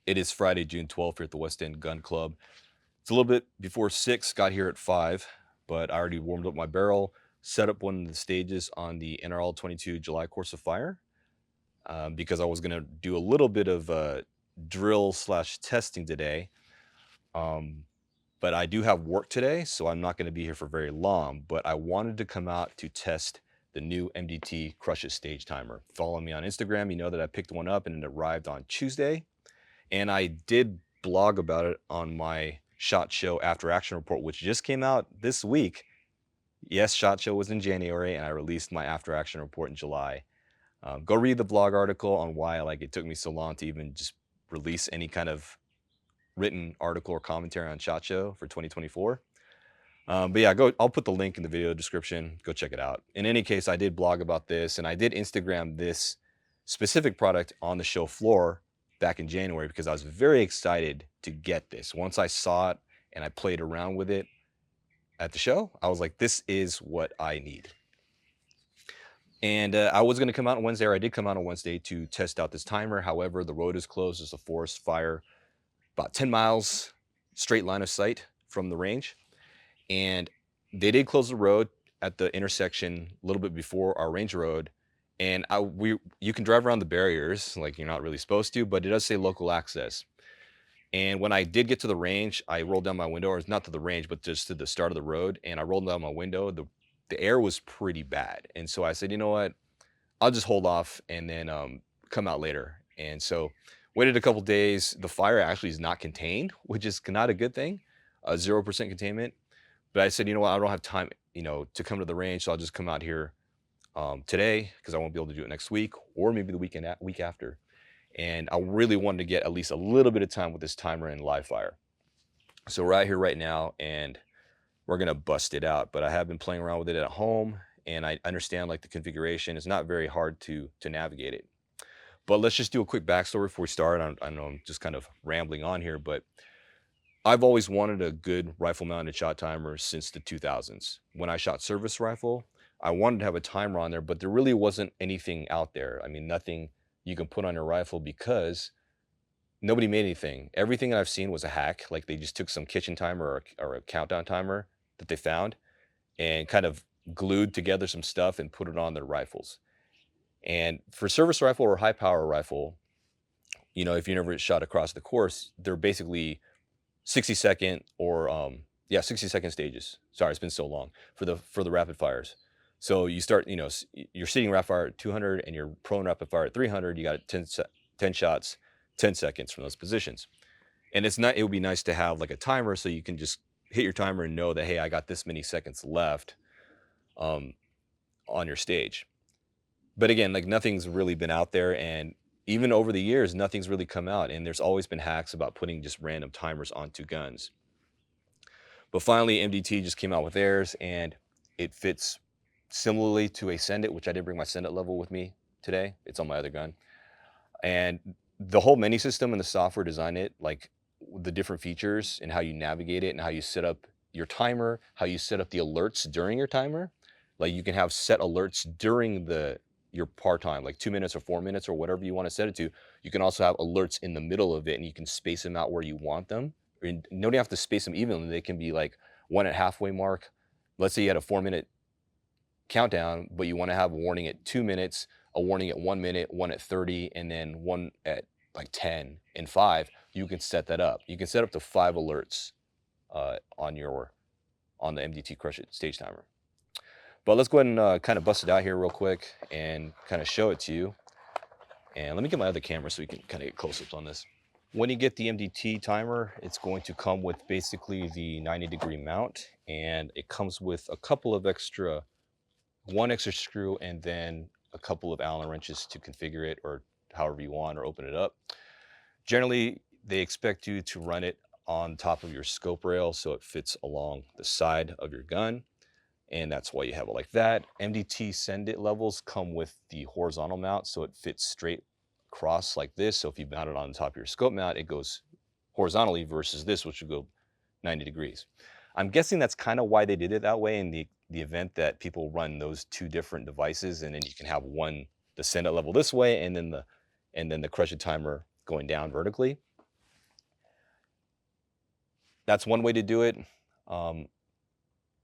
It is Friday, June 12th here at the West End Gun Club. It's a little bit before 6, got here at 5, but I already warmed up my barrel, set up one of the stages on the NRL22 July Course of Fire, because I was going to do a little bit of drill / testing today. But I do have work today, so I'm not going to be here for very long. But I wanted to come out to test the new MDT Crush It stage timer. Follow me on Instagram. You know that I picked one up and it arrived on Tuesday. And I did blog about it on my SHOT Show After Action Report, which just came out this week. Yes, SHOT Show was in January, and I released my After Action Report in July. Go read the blog article on why it took me so long to even just release any kind of written article or commentary on SHOT Show for 2024. But yeah, I'll put the link in the video description. Go check it out. In any case, I did blog about this, and I did Instagram this specific product on the show floor back in January because I was very excited to get this. Once I saw it and I played around with it at the show, I was like, this is what I need. And I was going to come out on Wednesday, or I did come out on Wednesday to test out this timer. However, the road is closed. There's a forest fire about 10 miles straight line of sight from the range. And they did close the road at the intersection a little bit before our range road. And you can drive around the barriers like you're not really supposed to, but it does say local access. And when I did get to the range, I rolled down my window, or not to the range, but just to the start of the road. And I rolled down my window. The air was pretty bad. And so I said, you know what, I'll just hold off and then come out later. And so waited a couple days. The fire actually is not contained, which is not a good thing, 0% containment. But I said, you know what, I don't have time, to come to the range, so I'll just come out here today because I won't be able to do it next week or maybe the week after. And I really wanted to get at least a little bit of time with this timer and live fire. So we're out here right now and we're going to bust it out. But I have been playing around with it at home and I understand the configuration. It's not very hard to navigate it. But let's just do a quick backstory before we start. I know I'm just kind of rambling on here, but I've always wanted a good rifle-mounted shot timer since the 2000s. When I shot service rifle, I wanted to have a timer on there, but there really wasn't anything out there. I mean, nothing you can put on your rifle because nobody made anything. Everything I've seen was a hack. Like they just took some kitchen timer or a countdown timer that they found and kind of glued together some stuff and put it on their rifles. And for service rifle or high-power rifle, if you never shot across the course, they're basically 60-second or 60-second stages. Sorry, it's been so long for the rapid fires. So you start, you're sitting rapid fire at 200 and you're prone rapid fire at 300. You got 10 shots, 10 seconds from those positions. And it would be nice to have a timer so you can just hit your timer and know that, hey, I got this many seconds left on your stage. But again, nothing's really been out there, and even over the years, nothing's really come out, and there's always been hacks about putting just random timers onto guns. But finally, MDT just came out with theirs, and it fits similarly to a Send It, which I did bring my Send It level with me today. It's on my other gun. And the whole menu system and the software design it, the different features and how you navigate it and how you set up your timer, how you set up the alerts during your timer. You can have set alerts during your par time, 2 minutes or 4 minutes or whatever you want to set it to. You can also have alerts in the middle of it and you can space them out where you want them. And you don't have to space them evenly. They can be one at halfway mark. Let's say you had a 4-minute countdown, but you want to have a warning at 2 minutes, a warning at 1 minute, one at 30, and then one at 10 and 5. You can set that up. You can set up to 5 alerts on the MDT Crush It stage timer. But let's go ahead and kind of bust it out here real quick and kind of show it to you. And let me get my other camera so we can kind of get close-ups on this. When you get the MDT timer, it's going to come with basically the 90-degree mount, and it comes with a couple of one extra screw and then a couple of Allen wrenches to configure it or however you want or open it up. Generally, they expect you to run it on top of your scope rail so it fits along the side of your gun. And that's why you have it like that. MDT Send It levels come with the horizontal mount, so it fits straight across like this. So if you mount it on the top of your scope mount, it goes horizontally versus this, which would go 90 degrees. I'm guessing that's kind of why they did it that way in the event that people run those two different devices, and then you can have the Send It level this way, and then the Crush It timer going down vertically. that's one way to do it.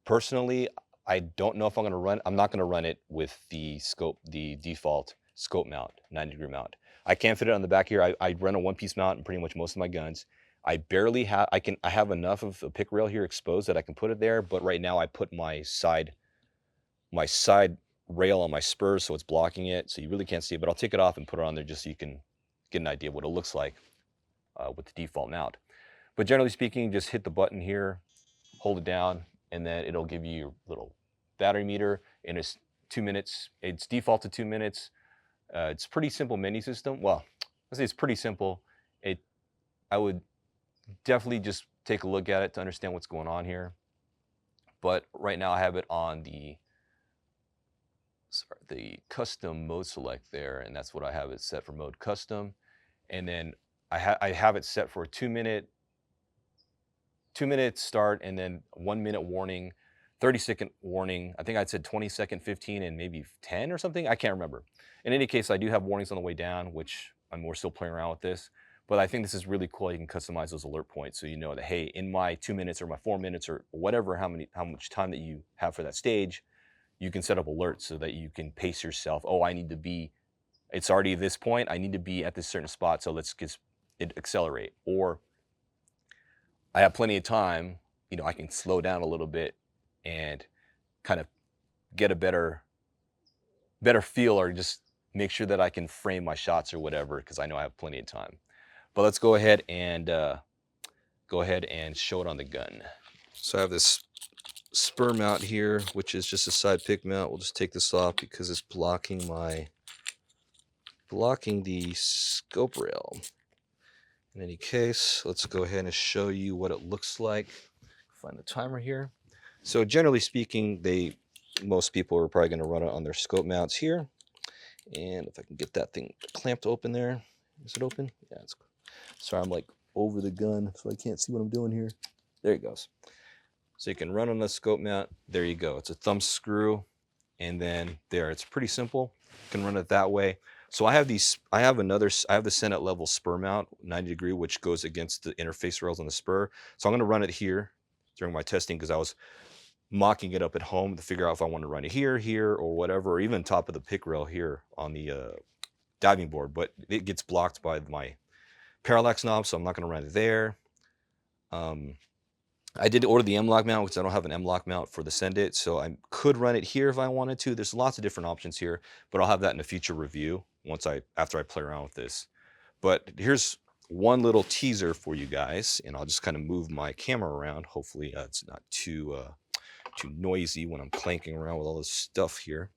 Personally, I don't know if I'm not gonna run it with the default scope mount, 90-degree mount. I can fit it on the back here. I run a one-piece mount in pretty much most of my guns. I barely have, I have enough of a pick rail here exposed that I can put it there, but right now I put my side rail on my spurs, so it's blocking it, so you really can't see it, but I'll take it off and put it on there just so you can get an idea of what it looks like with the default mount. But generally speaking, just hit the button here, hold it down, and then it'll give you your little battery meter, and it's 2 minutes. It's default to 2 minutes. It's pretty simple menu system. Well, I say it's pretty simple. I would definitely just take a look at it to understand what's going on here. But right now I have it on the custom mode select there, and that's what I have it set for, mode custom. And then I have it set for a 2 minute start, and then 1 minute warning, 30-second warning. I think I'd said 20-second, 15, and maybe 10 or something. I can't remember. In any case, I do have warnings on the way down, which we're still playing around with this. But I think this is really cool. You can customize those alert points, so you know that, hey, in my 2 minutes or my 4 minutes or whatever, how much time that you have for that stage, you can set up alerts so that you can pace yourself. Oh, I need to be, it's already this point, I need to be at this certain spot, so let's get it accelerate. Or I have plenty of time, I can slow down a little bit and kind of get a better feel, or just make sure that I can frame my shots or whatever, because I know I have plenty of time. But let's go ahead and show it on the gun. So I have this spur mount here, which is just a side pick mount. We'll just take this off because it's blocking the scope rail. In any case, let's go ahead and show you what it looks like. Find the timer here. So generally speaking, most people are probably going to run it on their scope mounts here. And if I can get that thing clamped open there. Is it open? Yeah, it's. Sorry, I'm like over the gun, so I can't see what I'm doing here. There it goes. So you can run on the scope mount. There you go. It's a thumb screw, and then there. It's pretty simple. You can run it that way. So I have the Senate level spur mount, 90-degree, which goes against the interface rails on the spur. So I'm going to run it here during my testing, because I was mocking it up at home to figure out if I want to run it here, or whatever, or even top of the pick rail here on the diving board. But it gets blocked by my parallax knob, so I'm not going to run it there. I did order the M-lock mount because I don't have an M-lock mount for the Send It, so I could run it here if I wanted to. There's lots of different options here, but I'll have that in a future review after I play around with this. But here's one little teaser for you guys, and I'll just kind of move my camera around. Hopefully it's not too noisy when I'm clanking around with all this stuff here.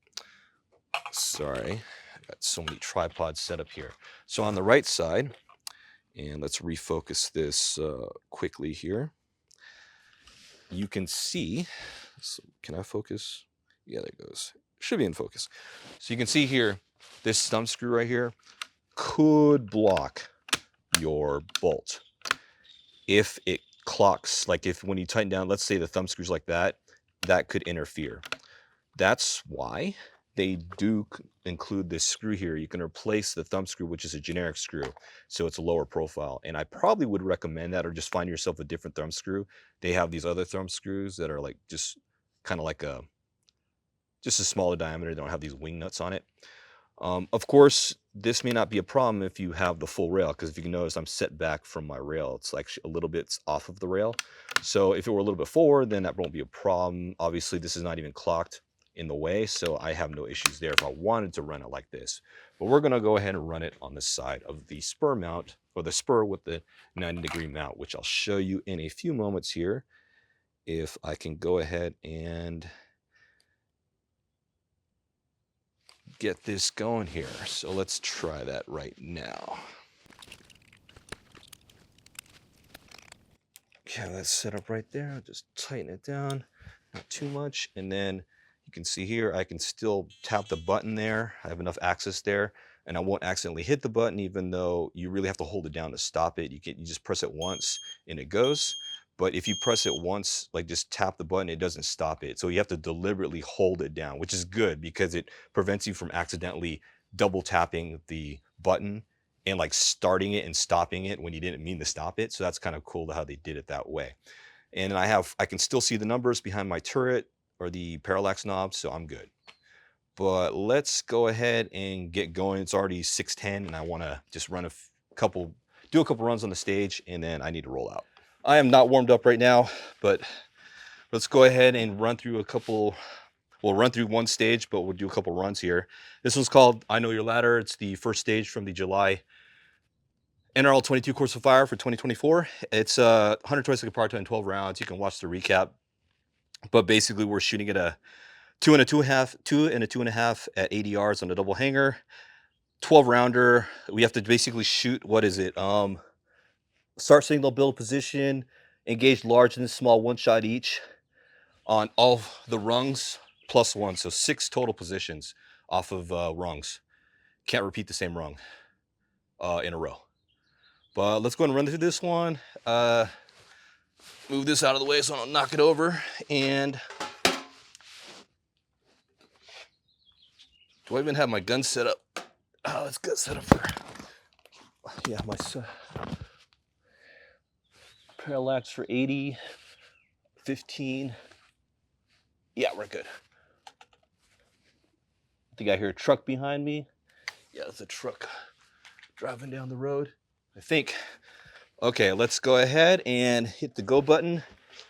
Sorry, I've got so many tripods set up here. So on the right side, and let's refocus this quickly here. You can see, so can I focus? Yeah, there it goes. Should be in focus. So you can see here, this thumb screw right here could block your bolt. If it clocks, like when you tighten down, let's say the thumb screw's like that, that could interfere. That's why they do include this screw here. You can replace the thumb screw, which is a generic screw, so it's a lower profile. And I probably would recommend that, or just find yourself a different thumb screw. They have these other thumb screws that are like just kind of like just a smaller diameter. They don't have these wing nuts on it. Of course, this may not be a problem if you have the full rail, because if you can notice, I'm set back from my rail. It's like a little bit off of the rail. So if it were a little bit forward, then that won't be a problem. Obviously, this is not even clocked in the way, so I have no issues there if I wanted to run it like this. But we're going to go ahead and run it on the side of the spur mount, or the spur with the 90-degree mount, which I'll show you in a few moments here. If I can go ahead and get this going here. So let's try that right now. Okay, that's set up right there. I'll just tighten it down, not too much, and then you can see here, I can still tap the button there. I have enough access there, and I won't accidentally hit the button, even though you really have to hold it down to stop it. You just press it once and it goes. But if you press it once, like just tap the button, it doesn't stop it. So you have to deliberately hold it down, which is good because it prevents you from accidentally double tapping the button and like starting it and stopping it when you didn't mean to stop it. So that's kind of cool how they did it that way. And then I can still see the numbers behind my turret or the parallax knob, so I'm good. But let's go ahead and get going. It's already 6:10 and I want to just run do a couple runs on the stage, and then I need to roll out. I am not warmed up right now, but let's go ahead and run through we'll run through one stage, but we'll do a couple runs here. This one's called I Know Your Ladder. It's the first stage from the July NRL22 Course of Fire for 2024. It's 120-second part time, 12 rounds. You can watch the recap. But basically, we're shooting at a 2 and a 2.5 at 80 yards on a double hanger. 12 rounder. We have to basically shoot, what is it? Start signal, build position, engage large and small, one shot each on all the rungs plus one. So 6 total positions off of rungs. Can't repeat the same rung in a row. But let's go ahead and run through this one. Move this out of the way so I don't knock it over. And do I even have my gun set up? Oh, it's good set up for, yeah, my parallax for 80, 15. Yeah, we're good. I think I hear a truck behind me. Yeah, it's a truck driving down the road, I think. Okay, let's go ahead and hit the go button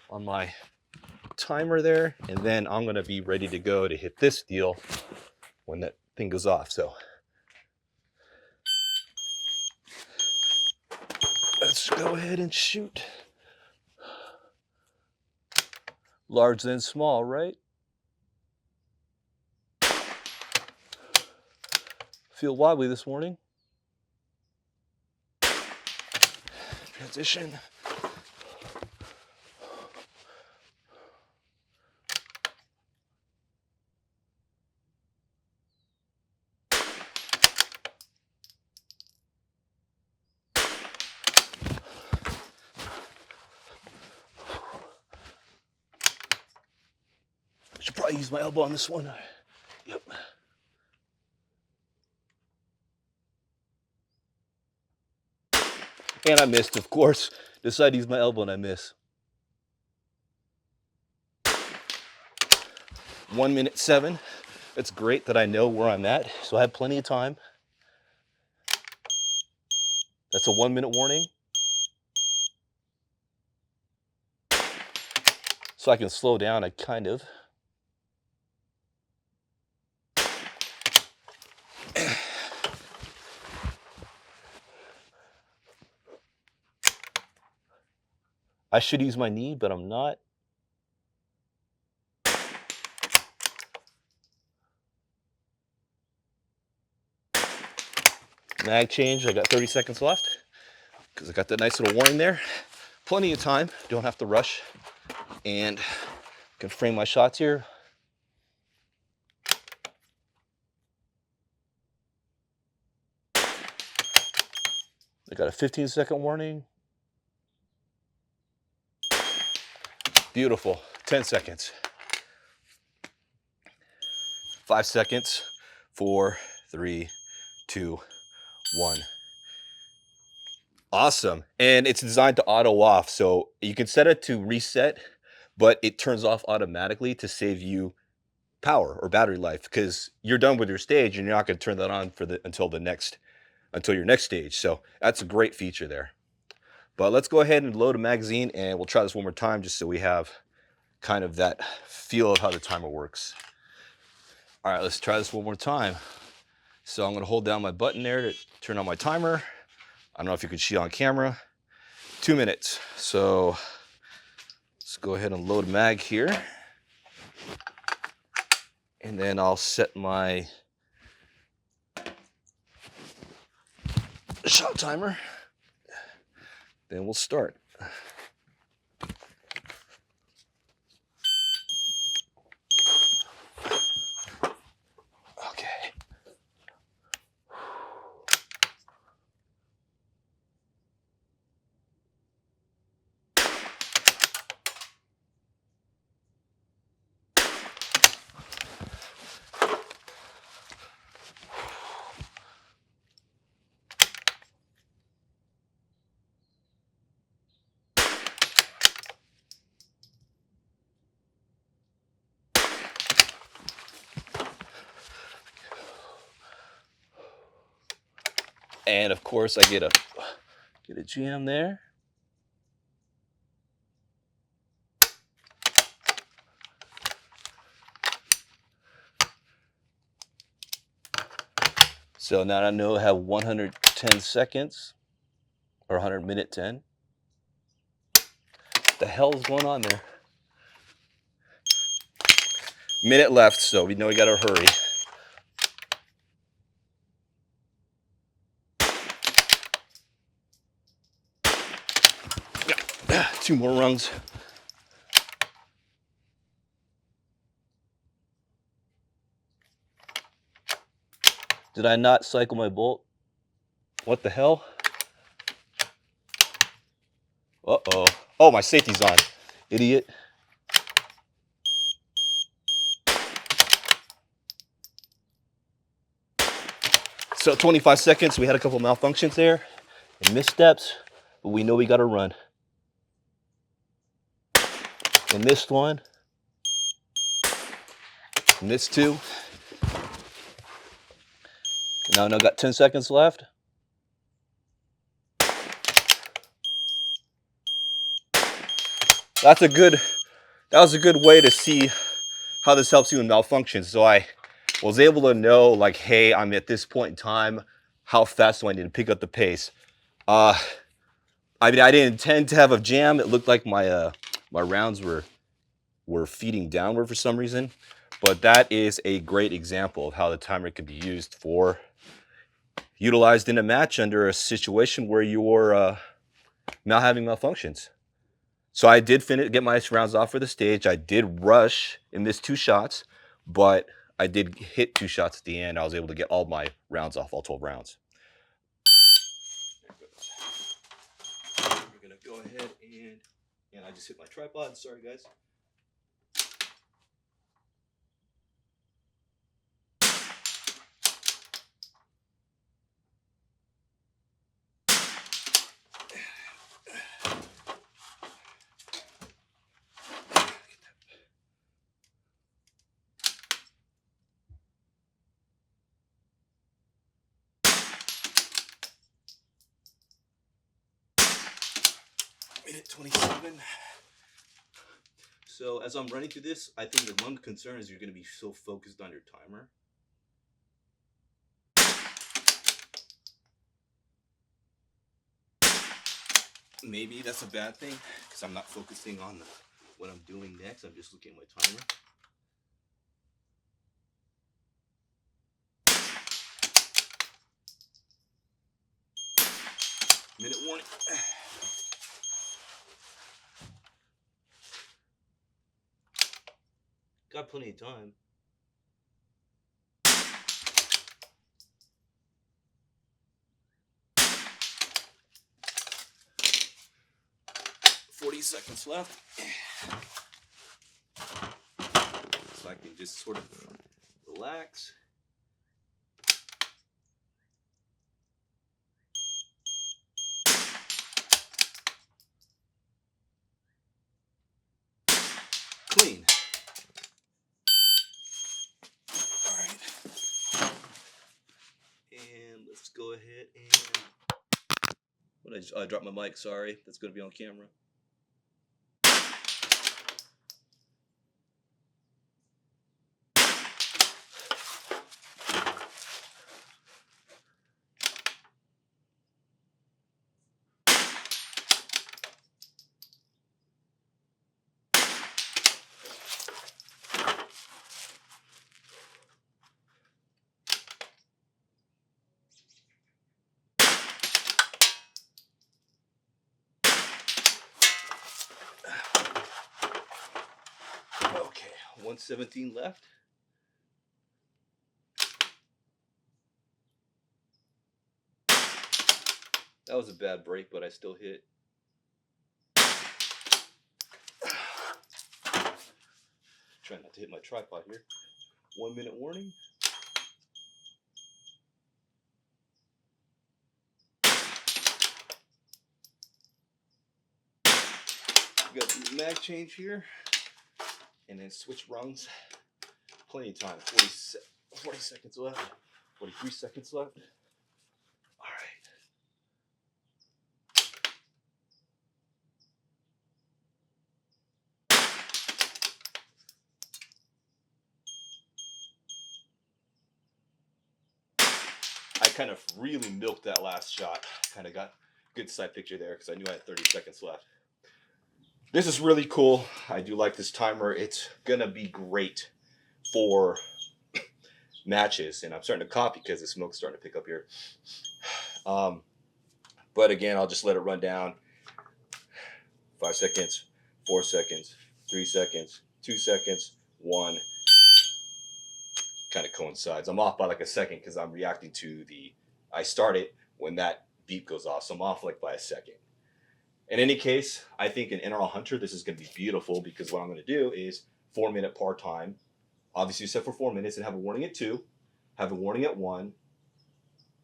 on my timer there, and then I'm gonna be ready to go to hit this deal when that thing goes off. So let's go ahead and shoot. Large then small, right? Feel wobbly this morning. Transition. Should probably use my elbow on this one. Yep. And I missed, of course. Decided to use my elbow and I miss. 1:07. It's great that I know where I'm at, so I have plenty of time. That's a 1-minute warning. So I can slow down, I kind of. I should use my knee, but I'm not. Mag change, I got 30 seconds left because I got that nice little warning there. Plenty of time, don't have to rush. And I can frame my shots here. I got a 15-second warning. Beautiful, 10 seconds. 5 seconds, 4, 3, 2, 1. Awesome. And it's designed to auto off. So you can set it to reset, but it turns off automatically to save you power or battery life, because you're done with your stage and you're not going to turn that on until your next stage. So that's a great feature there. But let's go ahead and load a magazine and we'll try this one more time just so we have kind of that feel of how the timer works. All right, let's try this one more time. So I'm going to hold down my button there to turn on my timer. I don't know if you can see on camera. 2 minutes. So let's go ahead and load a mag here. And then I'll set my shot timer. Then we'll start. Okay. And of course I get a jam there. So now I know I have 110 seconds or 100 minute 10. What the hell is going on there? Minute left, so we know we gotta hurry. Two more rungs. Did I not cycle my bolt? What the hell? Uh-oh. Oh, my safety's on. Idiot. So 25 seconds, we had a couple malfunctions there and missteps, but we know we gotta run. And missed one. Missed two. Now I got 10 seconds left. That was a good way to see how this helps you in malfunctions. So I was able to know, like, hey, I'm at this point in time, how fast do I need to pick up the pace? I mean, I didn't intend to have a jam. It looked like my my rounds were feeding downward for some reason, but that is a great example of how the timer can be used for utilized in a match under a situation where you're not having malfunctions. So I did get my rounds off for the stage. I did rush and miss 2 shots, but I did hit 2 shots at the end. I was able to get all my rounds off, all 12 rounds. We're gonna go ahead and I just hit my tripod. Sorry, guys. Minute 27. So as I'm running through this, I think the one concern is you're going to be so focused on your timer. Maybe that's a bad thing because I'm not focusing on what I'm doing next. I'm just looking at my timer. Minute warning. Got plenty of time. Seconds left. So I can just sort of relax. Clean. All right. And let's go ahead and I dropped my mic, sorry. That's going to be on camera. Okay, 117 left. That was a bad break, but I still hit. Trying not to hit my tripod here. 1 minute warning. Got the mag change here, and then switch rungs. Plenty of time. 40 seconds left. 43 seconds left. All right. kind of really milked that last shot. Kind of got good side picture there because I knew I had 30 seconds left. This is really cool. I do like this timer. It's gonna be great for matches, and I'm starting to copy because the smoke's starting to pick up here. But again, I'll just let it run down. 5 seconds, 4 seconds, 3 seconds, 2 seconds, 1. Kind of coincides. I'm off by like a second because I'm reacting to I start it when that beep goes off. So I'm off like by a second. In any case, I think in NRL Hunter, this is going to be beautiful because what I'm going to do is 4-minute par time. Obviously set for 4 minutes and have a warning at 2, have a warning at 1,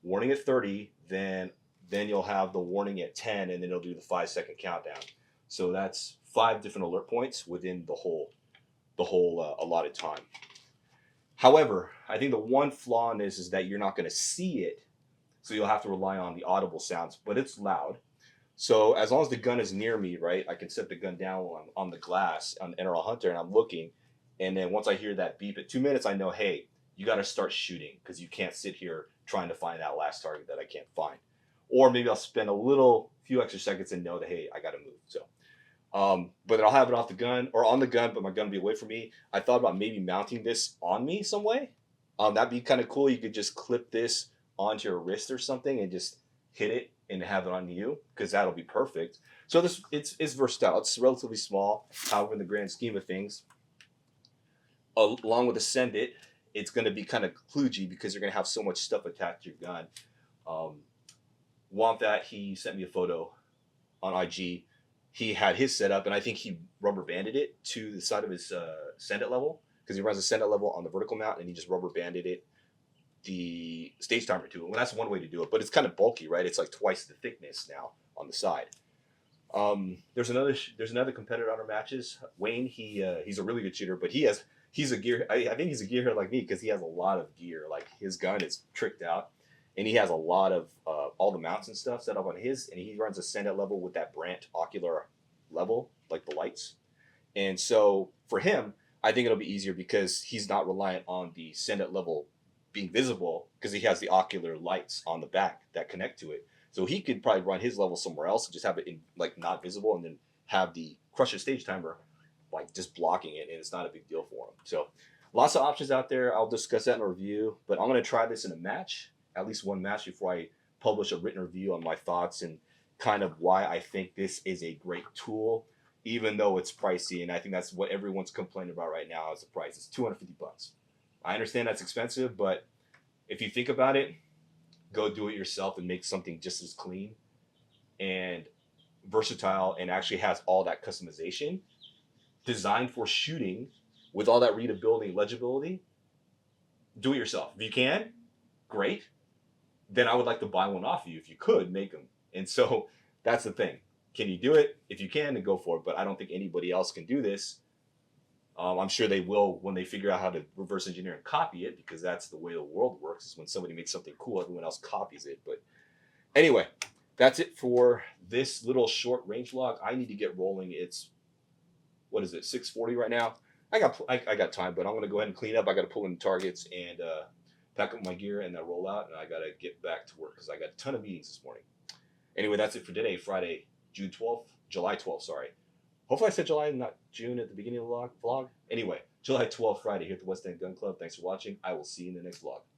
warning at 30, then you'll have the warning at 10, and then it'll do the 5-second countdown. So that's 5 different alert points within the whole allotted time. However, I think the one flaw in this is that you're not going to see it, so you'll have to rely on the audible sounds, but it's loud. So as long as the gun is near me, right, I can set the gun down while I'm on the glass on NRL Hunter and I'm looking, and then once I hear that beep at 2 minutes, I know, hey, you got to start shooting because you can't sit here trying to find that last target that I can't find. Or maybe I'll spend a few extra seconds and know that, hey, I got to move. So, but then I'll have it off the gun or on the gun, but my gun will be away from me. I thought about maybe mounting this on me some way. That'd be kind of cool. You could just clip this onto your wrist or something and just hit it and have it on you because that'll be perfect. So it's versatile. It's relatively small. However, in the grand scheme of things, along with the Send It, it's going to be kind of kludgy because you're going to have so much stuff attached to your gun. That he sent me a photo on IG. He had his set up, and I think he rubber banded it to the side of his Send It level because he runs a Send It level on the vertical mount, and he just rubber banded it the stage timer to it. Well, that's one way to do it, but it's kind of bulky, right? It's like twice the thickness now on the side. There's another competitor on our matches. Wayne, he's a really good shooter, but he's a gear. I think he's a gearhead like me because he has a lot of gear. Like his gun is tricked out, and he has a lot of all the mounts and stuff set up on his, and he runs a Send It level with that Brandt ocular level, like the lights. And so for him, I think it'll be easier because he's not reliant on the Send It level being visible because he has the ocular lights on the back that connect to it. So he could probably run his level somewhere else and just have it in like not visible, and then have the Crusher stage timer like just blocking it, and it's not a big deal for him. So lots of options out there. I'll discuss that in a review, but I'm going to try this in a match, at least one match, before I publish a written review on my thoughts and kind of why I think this is a great tool, even though it's pricey. And I think that's what everyone's complaining about right now is the price. It's $250. I understand that's expensive, but if you think about it, go do it yourself and make something just as clean and versatile and actually has all that customization designed for shooting with all that readability and legibility. Do it yourself. If you can, great. Then I would like to buy one off you if you could make them. And so that's the thing. Can you do it? If you can, then go for it. But I don't think anybody else can do this. I'm sure they will when they figure out how to reverse engineer and copy it, because that's the way the world works. Is when somebody makes something cool, everyone else copies it. But anyway, that's it for this little short range vlog. I need to get rolling. It's, what is it, 6:40 right now? I got time, but I'm gonna go ahead and clean up. I got to pull in targets and pack up my gear and then roll out, and I got to get back to work because I got a ton of meetings this morning. Anyway, that's it for today, Friday, July 12th, sorry. Hopefully I said July, not June at the beginning of the vlog. Anyway, July 12th, Friday here at the West End Gun Club. Thanks for watching. I will see you in the next vlog.